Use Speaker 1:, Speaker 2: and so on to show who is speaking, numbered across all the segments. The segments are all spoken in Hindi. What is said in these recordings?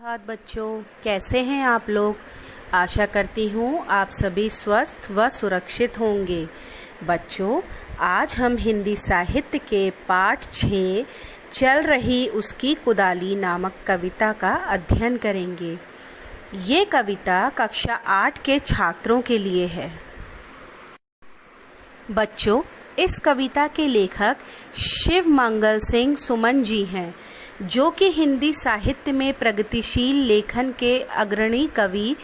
Speaker 1: सुप्रभात बच्चों, कैसे हैं आप लोग। आशा करती हूँ आप सभी स्वस्थ व सुरक्षित होंगे। बच्चों, आज हम हिंदी साहित्य के पाठ 6 चल रही उसकी कुदाली नामक कविता का अध्ययन करेंगे। ये कविता कक्षा 8 के छात्रों के लिए है। बच्चों, इस कविता के लेखक शिव मंगल सिंह सुमन जी हैं, जो कि हिंदी साहित्य में प्रगतिशील लेखन के अग्रणी कवि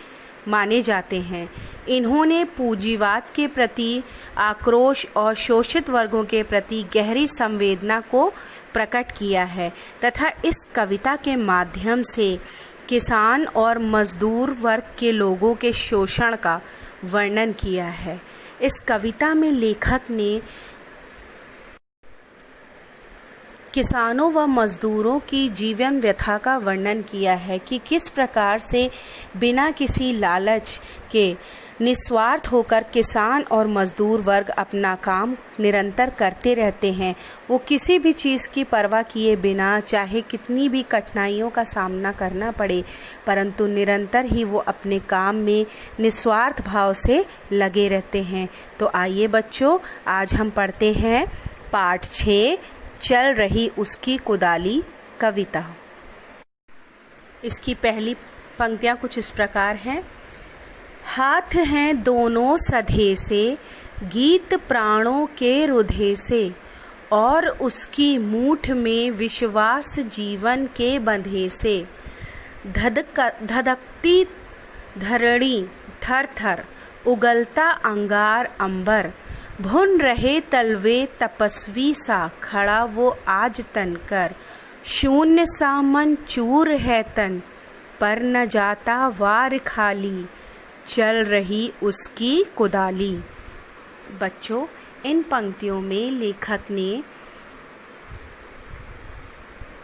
Speaker 1: माने जाते हैं। इन्होंने पूंजीवाद के प्रति आक्रोश और शोषित वर्गों के प्रति गहरी संवेदना को प्रकट किया है तथा इस कविता के माध्यम से किसान और मजदूर वर्ग के लोगों के शोषण का वर्णन किया है। इस कविता में लेखक ने किसानों व मजदूरों की जीवन व्यथा का वर्णन किया है कि किस प्रकार से बिना किसी लालच के निस्वार्थ होकर किसान और मजदूर वर्ग अपना काम निरंतर करते रहते हैं। वो किसी भी चीज़ की परवाह किए बिना, चाहे कितनी भी कठिनाइयों का सामना करना पड़े, परंतु निरंतर ही वो अपने काम में निस्वार्थ भाव से लगे रहते हैं। तो आइए बच्चों, आज हम पढ़ते हैं पाठ 6 चल रही उसकी कुदाली कविता। इसकी पहली पंक्तियां कुछ इस प्रकार हैं। हाथ हैं दोनों सधे से, गीत प्राणों के रुधे से, और उसकी मूठ में विश्वास जीवन के बंधे से। धधकती धरणी थर थर, उगलता अंगार अंबर, भुन रहे तलवे तपस्वी सा, खड़ा वो आज तन कर। शून्य सा मन चूर है तन, पर न जाता वार खाली, चल रही उसकी कुदाली। बच्चों, इन पंक्तियों में लेखक ने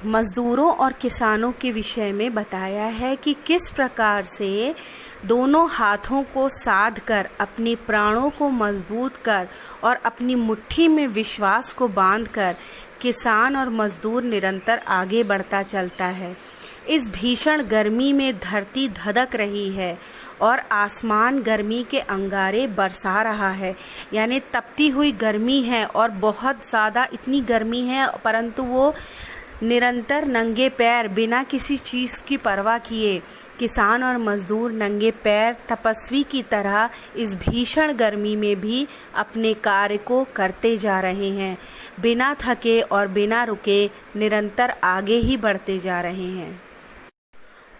Speaker 1: मजदूरों और किसानों के विषय में बताया है कि किस प्रकार से दोनों हाथों को साध कर, अपने प्राणों को मजबूत कर और अपनी मुट्ठी में विश्वास को बांधकर किसान और मजदूर निरंतर आगे बढ़ता चलता है। इस भीषण गर्मी में धरती धधक रही है और आसमान गर्मी के अंगारे बरसा रहा है, यानी तपती हुई गर्मी है और बहुत ज़्यादा इतनी गर्मी है, परंतु वो निरंतर नंगे पैर बिना किसी चीज़ की परवाह किए किसान और मजदूर नंगे पैर तपस्वी की तरह इस भीषण गर्मी में भी अपने कार्य को करते जा रहे हैं। बिना थके और बिना रुके निरंतर आगे ही बढ़ते जा रहे हैं।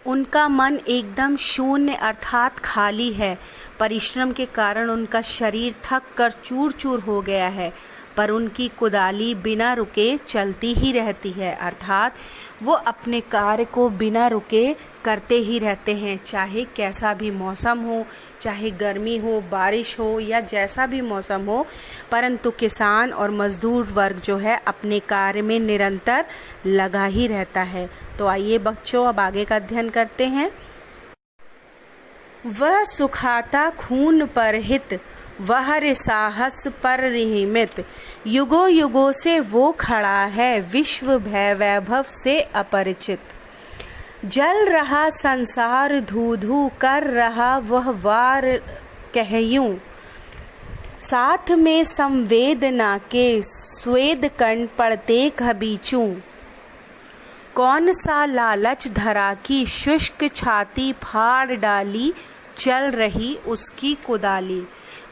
Speaker 1: उनका मन एकदम शून्य अर्थात खाली है। परिश्रम के कारण उनका शरीर थक कर चूर चूर हो गया है, पर उनकी कुदाली बिना रुके चलती ही रहती है, अर्थात वो अपने कार्य को बिना रुके करते ही रहते हैं। चाहे कैसा भी मौसम हो, चाहे गर्मी हो, बारिश हो या जैसा भी मौसम हो, परंतु किसान और मजदूर वर्ग जो है अपने कार्य में निरंतर लगा ही रहता है। तो आइए बच्चों, अब आगे का अध्ययन करते हैं। वह सुखाता खून पर हित, वह साहस पर रिहिमित, युगों युगों से वो खड़ा है, विश्व भय वैभव से अपरिचित। जल रहा संसार धू धू, कर रहा वह वार कहयूं, साथ में संवेदना के स्वेद कण पड़ते खबीचूं। कौन सा लालच धरा की, शुष्क छाती फाड़ डाली, चल रही उसकी कुदाली।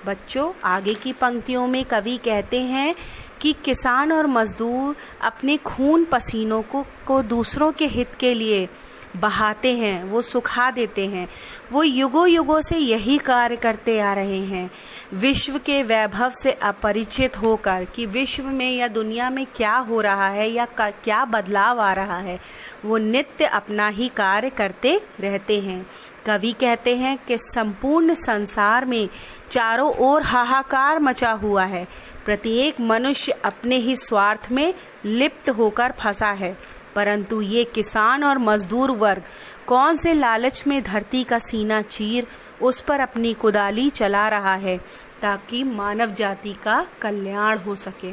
Speaker 1: बच्चों, आगे की पंक्तियों में कवि कहते हैं कि किसान और मजदूर अपने खून पसीनों को दूसरों के हित के लिए बहाते हैं, वो सुखा देते हैं। वो युगों युगों से यही कार्य करते आ रहे हैं, विश्व के वैभव से अपरिचित होकर कि विश्व में या दुनिया में क्या हो रहा है या क्या बदलाव आ रहा है, वो नित्य अपना ही कार्य करते रहते हैं। कवि कहते हैं कि संपूर्ण संसार में चारों ओर हाहाकार मचा हुआ है, प्रत्येक मनुष्य अपने ही स्वार्थ में लिप्त होकर फंसा है, परंतु ये किसान और मजदूर वर्ग कौन से लालच में धरती का सीना चीर उस पर अपनी कुदाली चला रहा है ताकि मानव जाति का कल्याण हो सके।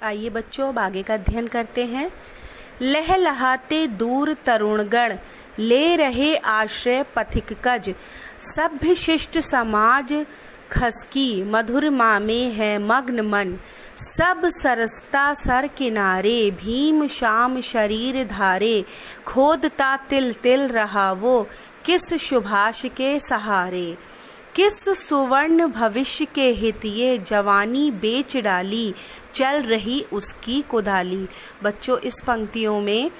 Speaker 1: आइए बच्चों, अब आगे का अध्ययन करते हैं। लहलहाते दूर तरुणगण, ले रहे आश्रय पथिक कज, सभ्य शिष्ट समाज खसकी, मधुरमा में है मग्न मन, सब सरसता सर किनारे, भीम शाम शरीर धारे, खोदता तिल तिल रहा वो, किस शुभाश के सहारे, किस सुवर्ण भविष्य के हित ये, जवानी बेच डाली, चल रही उसकी कुदाली। बच्चों, इस पंक्तियों में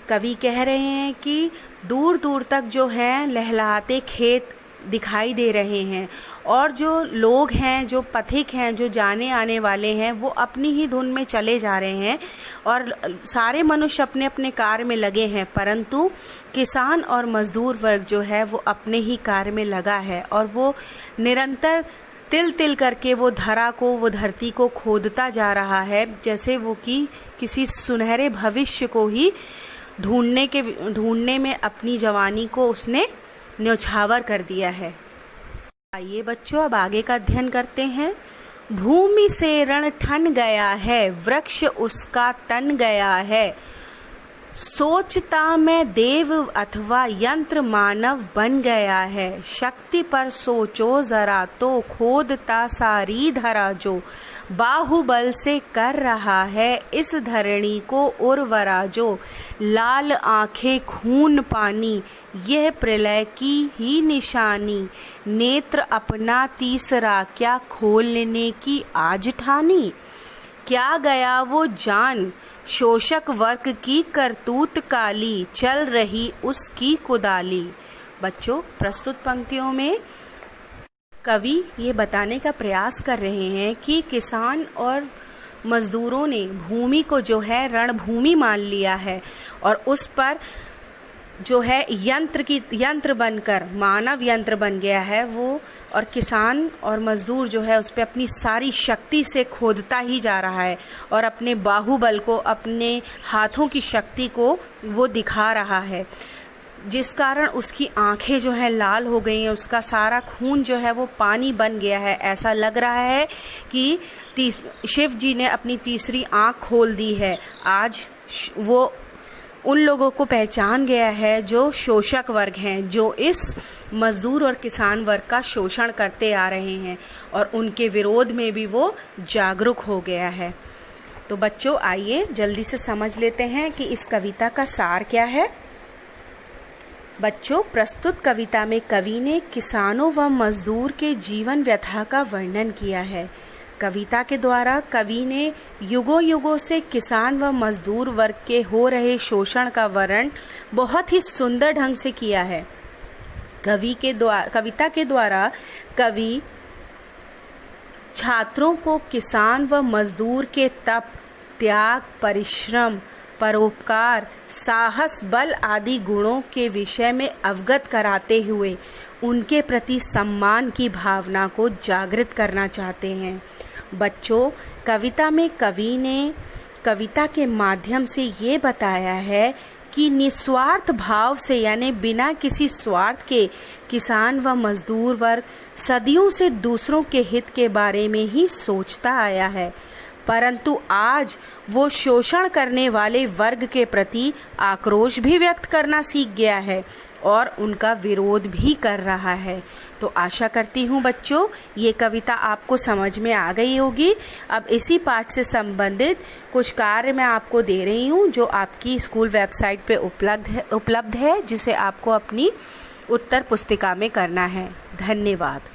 Speaker 1: कवि कह रहे हैं कि दूर दूर तक जो है लहलहाते खेत दिखाई दे रहे हैं और जो लोग हैं, जो पथिक हैं, जो जाने आने वाले हैं, वो अपनी ही धुन में चले जा रहे हैं और सारे मनुष्य अपने अपने कार्य में लगे हैं, परंतु किसान और मजदूर वर्ग जो है वो अपने ही कार्य में लगा है और वो निरंतर तिल तिल करके वो धरा को, वो धरती को खोदता जा रहा है, जैसे वो कि किसी सुनहरे भविष्य को ही ढूंढने में अपनी जवानी को उसने न्यौछावर कर दिया है। आइए बच्चों, अब आगे का अध्ययन करते हैं। भूमि से रण ठन गया है, वृक्ष उसका तन गया है, सोचता मैं देव अथवा यंत्र मानव बन गया है, शक्ति पर सोचो जरा तो, खोदता सारी धरा जो, बाहुबल से कर रहा है इस धरणी को उर्वरा जो, लाल आंखें खून पानी, यह प्रलय की ही निशानी, नेत्र अपना तीसरा क्या खोलने की आज ठानी, क्या गया वो जान शोषक वर्ग की करतूत काली, चल रही उसकी कुदाली। बच्चों, प्रस्तुत पंक्तियों में कवि ये बताने का प्रयास कर रहे हैं कि किसान और मजदूरों ने भूमि को जो है रणभूमि मान लिया है और उस पर जो है यंत्र बनकर मानव यंत्र बन गया है वो, और किसान और मजदूर जो है उस पर अपनी सारी शक्ति से खोदता ही जा रहा है और अपने बाहुबल को, अपने हाथों की शक्ति को वो दिखा रहा है, जिस कारण उसकी आंखें जो है लाल हो गई हैं, उसका सारा खून जो है वो पानी बन गया है। ऐसा लग रहा है कि शिव जी ने अपनी तीसरी आंख खोल दी है। आज वो उन लोगों को पहचान गया है जो शोषक वर्ग हैं, जो इस मजदूर और किसान वर्ग का शोषण करते आ रहे हैं और उनके विरोध में भी वो जागरूक हो गया है। तो बच्चों, आइए जल्दी से समझ लेते हैं कि इस कविता का सार क्या है। बच्चों, प्रस्तुत कविता में कवि ने किसानों व मजदूर के जीवन व्यथा का वर्णन किया है। कविता के द्वारा कवि ने युगों युगों से किसान व मजदूर वर्ग के हो रहे शोषण का वर्णन बहुत ही सुंदर ढंग से किया है। कविता के द्वारा कवि छात्रों को किसान व मजदूर के तप, त्याग, परिश्रम, परोपकार, साहस, बल आदि गुणों के विषय में अवगत कराते हुए उनके प्रति सम्मान की भावना को जागृत करना चाहते हैं। बच्चों, कविता में कवि ने कविता के माध्यम से ये बताया है कि निस्वार्थ भाव से, यानी बिना किसी स्वार्थ के, किसान व मजदूर वर्ग सदियों से दूसरों के हित के बारे में ही सोचता आया है, परंतु आज वो शोषण करने वाले वर्ग के प्रति आक्रोश भी व्यक्त करना सीख गया है और उनका विरोध भी कर रहा है। तो आशा करती हूँ बच्चों, ये कविता आपको समझ में आ गई होगी। अब इसी पाठ से संबंधित कुछ कार्य मैं आपको दे रही हूँ जो आपकी स्कूल वेबसाइट पे उपलब्ध है, जिसे आपको अपनी उत्तर पुस्तिका में करना है। धन्यवाद।